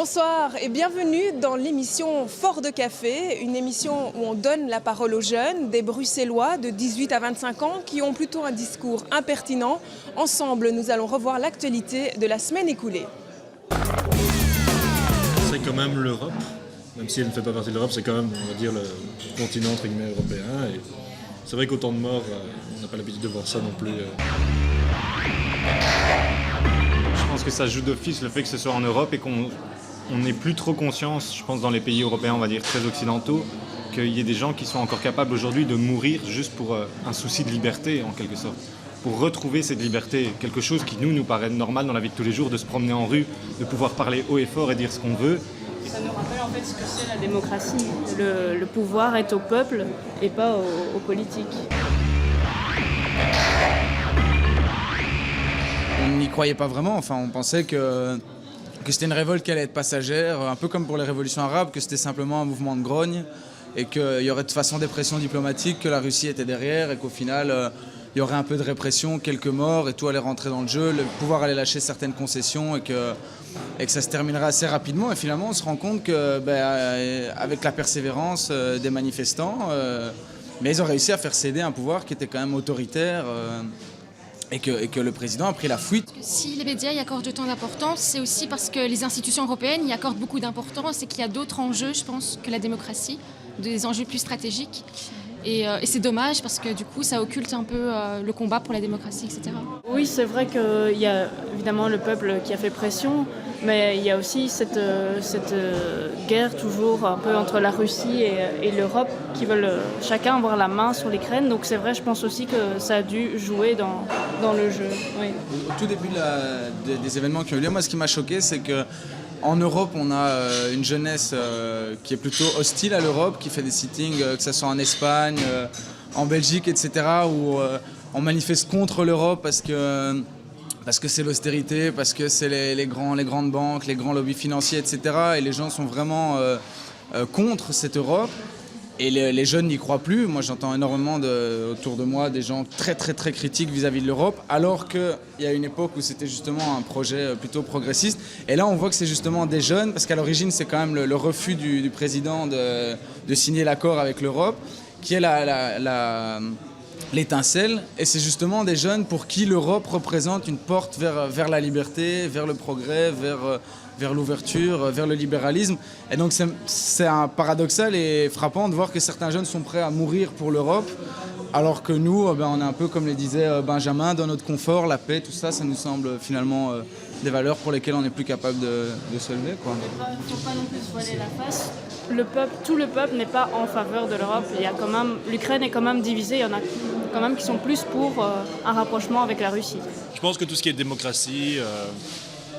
Bonsoir et bienvenue dans l'émission Fort de Café, une émission où on donne la parole aux jeunes, des Bruxellois de 18 à 25 ans qui ont plutôt un discours impertinent. Ensemble, nous allons revoir l'actualité de la semaine écoulée. C'est quand même l'Europe, même si elle ne fait pas partie de l'Europe, c'est quand même, on va dire, le continent entre guillemets européen. Et c'est vrai qu'autant de morts, on n'a pas l'habitude de voir ça non plus. Je pense que ça joue d'office le fait que ce soit en Europe et qu'on n'ait plus trop conscience, je pense, dans les pays européens, on va dire, très occidentaux, qu'il y ait des gens qui sont encore capables aujourd'hui de mourir juste pour un souci de liberté, en quelque sorte. Pour retrouver cette liberté, quelque chose qui nous paraît normal dans la vie de tous les jours, de se promener en rue, de pouvoir parler haut et fort et dire ce qu'on veut. Ça nous rappelle en fait ce que c'est la démocratie. Le pouvoir est au peuple et pas aux politiques. On n'y croyait pas vraiment, enfin on pensait que c'était une révolte qui allait être passagère, un peu comme pour les révolutions arabes, que c'était simplement un mouvement de grogne et qu'il y aurait de toute façon des pressions diplomatiques, que la Russie était derrière et qu'au final il y aurait un peu de répression, quelques morts et tout allait rentrer dans le jeu, le pouvoir allait lâcher certaines concessions et que ça se terminerait assez rapidement. Et finalement on se rend compte que avec la persévérance des manifestants, mais ils ont réussi à faire céder un pouvoir qui était quand même autoritaire. Et que le président a pris la fuite. Si les médias y accordent autant d'importance, c'est aussi parce que les institutions européennes y accordent beaucoup d'importance et qu'il y a d'autres enjeux, je pense, que la démocratie, des enjeux plus stratégiques. Et c'est dommage parce que du coup, ça occulte un peu le combat pour la démocratie, etc. Oui, c'est vrai qu'il y a évidemment le peuple qui a fait pression, mais il y a aussi cette guerre toujours un peu entre la Russie et l'Europe qui veulent chacun avoir la main sur l'Ukraine. Donc c'est vrai, je pense aussi que ça a dû jouer dans le jeu. Oui. Au tout début des événements qui ont eu lieu, moi ce qui m'a choqué, c'est que en Europe, on a une jeunesse qui est plutôt hostile à l'Europe, qui fait des sittings, que ce soit en Espagne, en Belgique, etc., où on manifeste contre l'Europe parce que c'est l'austérité, parce que c'est les grandes banques, les grands lobbies financiers, etc. Et les gens sont vraiment contre cette Europe. Et les jeunes n'y croient plus. Moi, j'entends énormément autour de moi des gens très, très, très critiques vis-à-vis de l'Europe, alors qu'il y a une époque où c'était justement un projet plutôt progressiste. Et là, on voit que c'est justement des jeunes, parce qu'à l'origine, c'est quand même le refus du président de signer l'accord avec l'Europe, qui est l'étincelle. Et c'est justement des jeunes pour qui l'Europe représente une porte vers la liberté, vers le progrès, vers l'ouverture, vers le libéralisme. Et donc c'est un paradoxal et frappant de voir que certains jeunes sont prêts à mourir pour l'Europe, alors que nous, on est un peu comme le disait Benjamin, dans notre confort, la paix, tout ça, ça nous semble finalement des valeurs pour lesquelles on n'est plus capable de se lever, quoi. Il ne faut pas non plus se voiler la face. Tout le peuple n'est pas en faveur de l'Europe. L'Ukraine est quand même divisée, il y en a quand même qui sont plus pour un rapprochement avec la Russie. Je pense que tout ce qui est démocratie,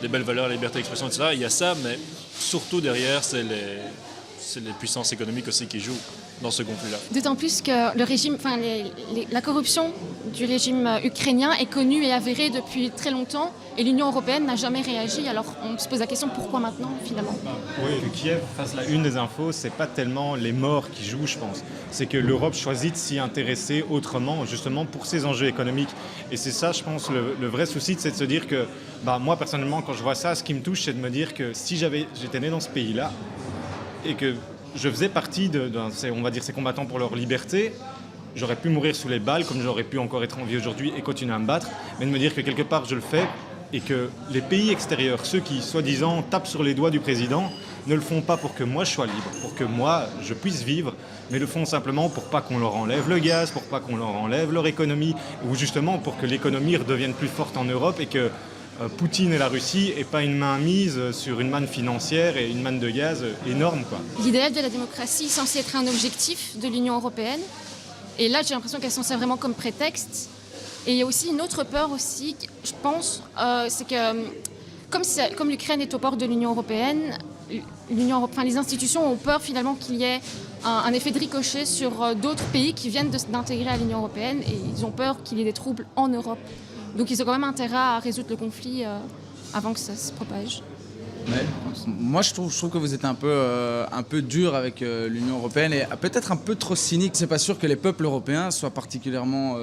les belles valeurs, la liberté d'expression, etc., il y a ça, mais surtout derrière, c'est les puissances économiques aussi qui jouent dans ce conflit-là. D'autant plus que le régime, la corruption du régime ukrainien est connue et avérée depuis très longtemps et l'Union européenne n'a jamais réagi. Alors on se pose la question pourquoi maintenant finalement ? Oui, que Kiev fasse la une des infos, c'est pas tellement les morts qui jouent, je pense. C'est que l'Europe choisit de s'y intéresser autrement, justement pour ses enjeux économiques. Et c'est ça, je pense, le vrai souci, c'est de se dire que, moi personnellement, quand je vois ça, ce qui me touche, c'est de me dire que si j'étais né dans ce pays-là et que je faisais partie on va dire, ces combattants pour leur liberté, j'aurais pu mourir sous les balles, comme j'aurais pu encore être en vie aujourd'hui et continuer à me battre, mais de me dire que quelque part je le fais et que les pays extérieurs, ceux qui soi-disant tapent sur les doigts du président, ne le font pas pour que moi je sois libre, pour que moi je puisse vivre, mais le font simplement pour pas qu'on leur enlève le gaz, pour pas qu'on leur enlève leur économie, ou justement pour que l'économie redevienne plus forte en Europe et que Poutine et la Russie n'aient pas une main mise sur une manne financière et une manne de gaz énorme, quoi. L'idéal de la démocratie est censé être un objectif de l'Union européenne. Et là, j'ai l'impression qu'elle s'en sert vraiment comme prétexte. Et il y a aussi une autre peur aussi, je pense, c'est que comme l'Ukraine est au port de l'Union européenne, les institutions ont peur finalement qu'il y ait un effet de ricochet sur d'autres pays qui viennent d'intégrer à l'Union européenne et ils ont peur qu'il y ait des troubles en Europe. Donc ils ont quand même intérêt à résoudre le conflit avant que ça se propage. Ouais. Moi, je trouve que vous êtes un peu dur avec l'Union européenne et peut-être un peu trop cynique. C'est pas sûr que les peuples européens soient particulièrement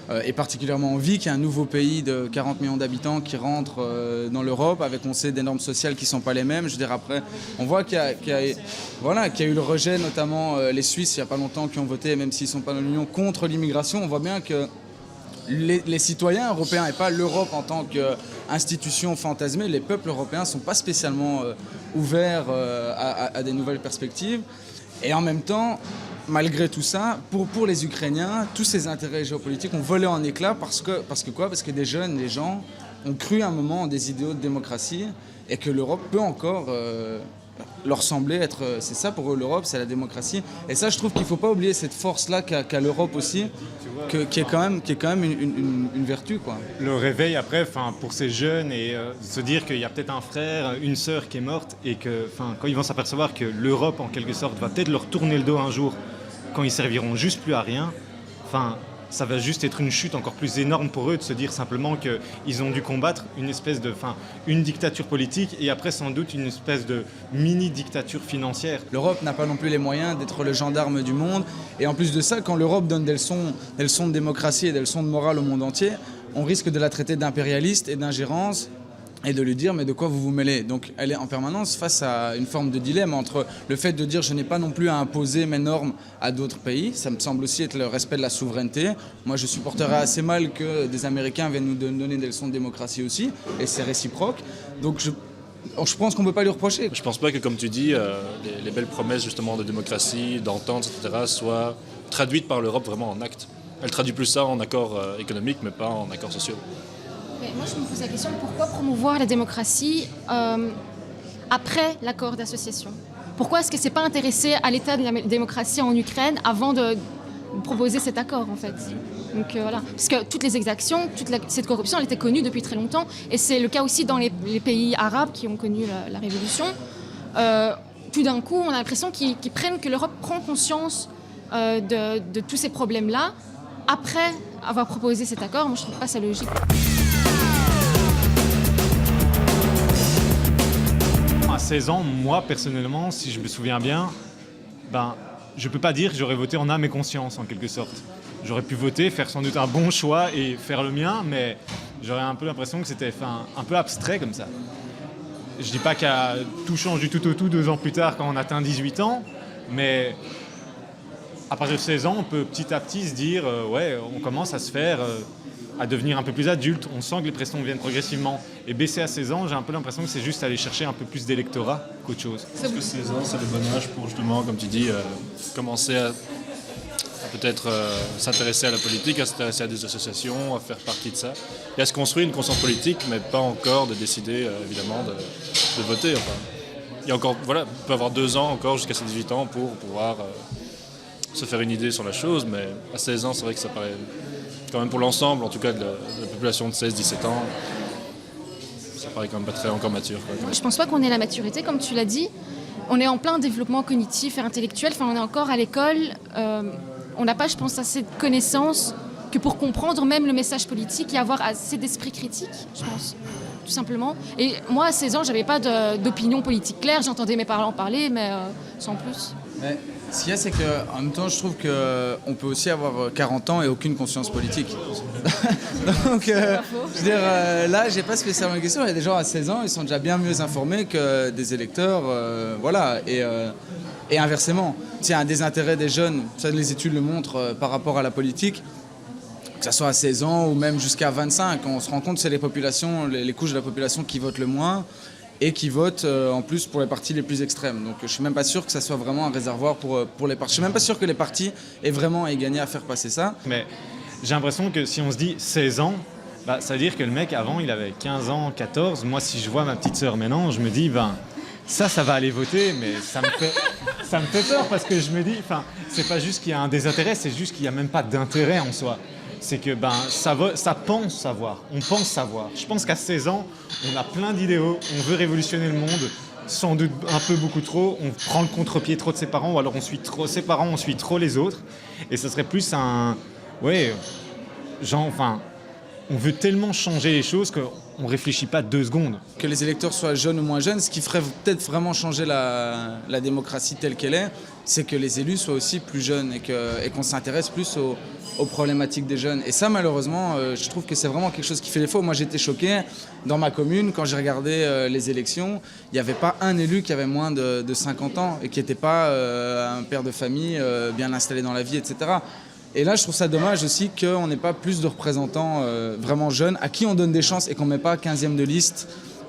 envie qu'il y ait un nouveau pays de 40 millions d'habitants qui rentre dans l'Europe avec, on sait, des normes sociales qui sont pas les mêmes. Je veux dire, après, on voit qu'il y a eu le rejet, notamment les Suisses, il y a pas longtemps, qui ont voté, même s'ils sont pas dans l'Union, contre l'immigration. On voit bien que les citoyens européens et pas l'Europe en tant qu'institution fantasmée, les peuples européens ne sont pas spécialement ouverts à des nouvelles perspectives. Et en même temps, malgré tout ça, pour les Ukrainiens, tous ces intérêts géopolitiques ont volé en éclats parce que des gens ont cru à un moment en des idéaux de démocratie et que l'Europe peut encore leur sembler être... C'est ça pour eux, l'Europe, c'est la démocratie. Et ça, je trouve qu'il ne faut pas oublier cette force-là qu'a l'Europe aussi, qui est quand même une vertu, quoi. Le réveil après, pour ces jeunes et se dire qu'il y a peut-être un frère, une sœur qui est morte et que quand ils vont s'apercevoir que l'Europe en quelque sorte va peut-être leur tourner le dos un jour quand ils serviront juste plus à rien, ça va juste être une chute encore plus énorme pour eux de se dire simplement qu'ils ont dû combattre une dictature politique et après sans doute une espèce de mini-dictature financière. L'Europe n'a pas non plus les moyens d'être le gendarme du monde. Et en plus de ça, quand l'Europe donne des leçons de démocratie et des leçons de morale au monde entier, on risque de la traiter d'impérialiste et d'ingérence et de lui dire mais de quoi vous vous mêlez. Donc elle est en permanence face à une forme de dilemme entre le fait de dire je n'ai pas non plus à imposer mes normes à d'autres pays, ça me semble aussi être le respect de la souveraineté. Moi je supporterais assez mal que des Américains viennent nous donner des leçons de démocratie aussi, et c'est réciproque. Donc je pense qu'on ne peut pas lui reprocher. Je pense pas que, comme tu dis, les belles promesses justement de démocratie, d'entente, etc., soient traduites par l'Europe vraiment en actes. Elle traduit plus ça en accords économiques, mais pas en accords sociaux. Mais moi, je me pose la question, pourquoi promouvoir la démocratie après l'accord d'association ? Pourquoi est-ce que c'est pas intéressé à l'état de la démocratie en Ukraine avant de proposer cet accord, en fait ? Donc voilà, parce que toutes les exactions, cette corruption, elle était connue depuis très longtemps, et c'est le cas aussi dans les pays arabes qui ont connu la révolution. Tout d'un coup, on a l'impression que l'Europe prend conscience de tous ces problèmes-là après avoir proposé cet accord. Moi, je trouve pas ça logique. À 16 ans, moi personnellement, si je me souviens bien, je peux pas dire que j'aurais voté en âme et conscience en quelque sorte. J'aurais pu voter, faire sans doute un bon choix et faire le mien, mais j'aurais un peu l'impression que c'était un peu abstrait comme ça. Je dis pas que tout change du tout au tout 2 ans plus tard quand on atteint 18 ans, mais à partir de 16 ans, on peut petit à petit se dire on commence à se faire, à devenir un peu plus adulte. On sent que les pressions viennent progressivement. Et baisser à 16 ans, j'ai un peu l'impression que c'est juste aller chercher un peu plus d'électorat qu'autre chose. Est-ce que 16 ans, c'est le bon âge pour justement, comme tu dis, commencer à peut-être s'intéresser à la politique, à s'intéresser à des associations, à faire partie de ça, et à se construire une conscience politique, mais pas encore de décider, évidemment, de voter. Il y a encore, on peut avoir 2 ans encore jusqu'à ses 18 ans pour pouvoir se faire une idée sur la chose, mais à 16 ans, c'est vrai que ça paraît, quand même pour l'ensemble, en tout cas de la population de 16-17 ans, ça paraît quand même pas très encore mature. Je pense pas qu'on ait la maturité, comme tu l'as dit. On est en plein développement cognitif et intellectuel, on est encore à l'école. On n'a pas, je pense, assez de connaissances que pour comprendre même le message politique et avoir assez d'esprit critique, je pense, tout simplement. Et moi, à 16 ans, j'avais pas d'opinion politique claire, j'entendais mes parents parler, mais sans plus. Mais ce qu'il y a, c'est qu'en même temps, je trouve qu'on peut aussi avoir 40 ans et aucune conscience politique. Donc, je veux dire, là, j'ai pas spécialement une question. Il y a des gens à 16 ans, ils sont déjà bien mieux informés que des électeurs, et inversement. Il y a un désintérêt des jeunes, ça les études le montrent, par rapport à la politique, que ce soit à 16 ans ou même jusqu'à 25. On se rend compte que c'est les couches de la population qui votent le moins et qui votent en plus pour les partis les plus extrêmes. Donc je ne suis même pas sûr que ça soit vraiment un réservoir pour les partis. Je ne suis même pas sûr que les partis aient vraiment gagné à faire passer ça. Mais j'ai l'impression que si on se dit 16 ans, ça veut dire que le mec avant il avait 15 ans, 14. Moi si je vois ma petite sœur maintenant, je me dis ça va aller voter, mais ça me fait peur parce que je me dis, c'est pas juste qu'il y a un désintérêt, c'est juste qu'il n'y a même pas d'intérêt en soi. C'est que ça pense savoir, on pense savoir. Je pense qu'à 16 ans, on a plein d'idéaux, on veut révolutionner le monde, sans doute un peu beaucoup trop, on prend le contre-pied trop de ses parents, ou alors on suit trop ses parents, on suit trop les autres. Et ça serait plus on veut tellement changer les choses on réfléchit pas 2 secondes. Que les électeurs soient jeunes ou moins jeunes, ce qui ferait peut-être vraiment changer la démocratie telle qu'elle est, c'est que les élus soient aussi plus jeunes et qu'on s'intéresse plus aux problématiques des jeunes. Et ça, malheureusement, je trouve que c'est vraiment quelque chose qui fait défaut. Moi, j'étais choqué dans ma commune quand j'ai regardé les élections. Il n'y avait pas un élu qui avait moins de 50 ans et qui n'était pas un père de famille bien installé dans la vie, etc. Et là, je trouve ça dommage aussi qu'on n'ait pas plus de représentants vraiment jeunes à qui on donne des chances et qu'on ne met pas 15e de liste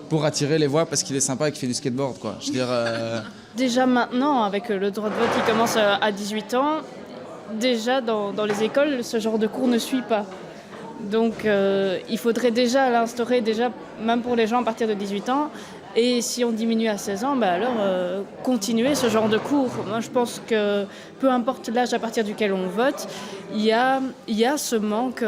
pour attirer les voix parce qu'il est sympa et qu'il fait du skateboard, quoi. Je veux dire, Déjà maintenant, avec le droit de vote qui commence à 18 ans, déjà dans les écoles, ce genre de cours ne suit pas. Donc il faudrait déjà l'instaurer, déjà, même pour les gens à partir de 18 ans. Et si on diminue à 16 ans, alors continuer ce genre de cours. Moi, je pense que peu importe l'âge à partir duquel on vote, il y a ce manque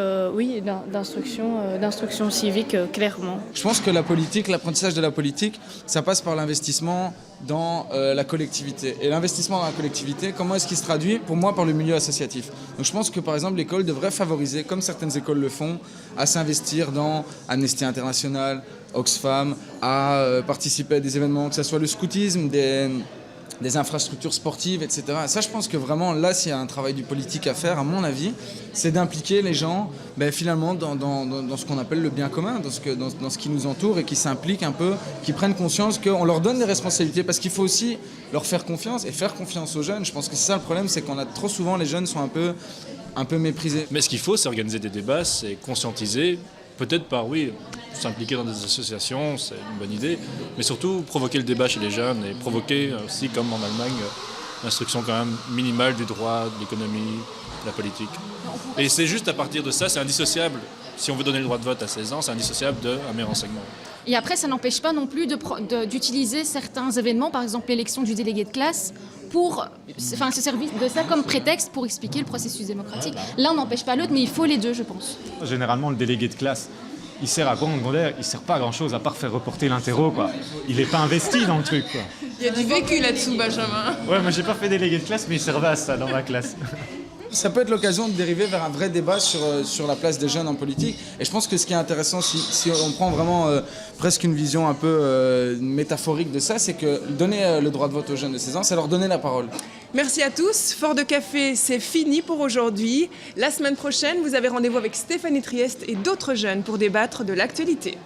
d'instruction civique, clairement. je pense que la politique, l'apprentissage de la politique, ça passe par l'investissement dans la collectivité. Et l'investissement dans la collectivité, comment est-ce qu'il se traduit? Pour moi, par le milieu associatif. Donc je pense que par exemple l'école devrait favoriser, comme certaines écoles le font, à s'investir dans Amnesty International, Oxfam, à participer à des événements, que ce soit le scoutisme, des infrastructures sportives, etc. Ça, je pense que vraiment, là, s'il y a un travail du politique à faire, à mon avis, c'est d'impliquer les gens finalement dans ce qu'on appelle le bien commun, dans ce qui nous entoure et qui s'impliquent un peu, qui prennent conscience qu'on leur donne des responsabilités parce qu'il faut aussi leur faire confiance et faire confiance aux jeunes. Je pense que c'est ça le problème, c'est qu'on a trop souvent, les jeunes sont un peu méprisés. Mais ce qu'il faut, c'est organiser des débats, c'est conscientiser, peut-être s'impliquer dans des associations, c'est une bonne idée, mais surtout provoquer le débat chez les jeunes et provoquer aussi, comme en Allemagne, l'instruction quand même minimale du droit, de l'économie, de la politique. Et c'est juste à partir de ça, c'est indissociable. Si on veut donner le droit de vote à 16 ans, c'est indissociable d'un meilleur enseignement. Et après, ça n'empêche pas non plus d'utiliser certains événements, par exemple l'élection du délégué de classe, pour se servir de ça comme prétexte pour expliquer le processus démocratique. L'un n'empêche pas l'autre, mais il faut les deux, je pense. Généralement, le délégué de classe, il sert à quoi en secondaire? Il sert pas à grand-chose à part faire reporter l'interro, quoi. Il est pas investi dans le truc, quoi. Il y a du vécu là-dessous, Benjamin. Ouais, moi j'ai pas fait délégué de classe, mais il servait à ça dans ma classe. Ça peut être l'occasion de dériver vers un vrai débat sur la place des jeunes en politique. Et je pense que ce qui est intéressant, si on prend vraiment presque une vision un peu métaphorique de ça, c'est que donner le droit de vote aux jeunes de 16 ans, c'est leur donner la parole. Merci à tous. Fort de café, c'est fini pour aujourd'hui. La semaine prochaine, vous avez rendez-vous avec Stéphanie Trieste et d'autres jeunes pour débattre de l'actualité.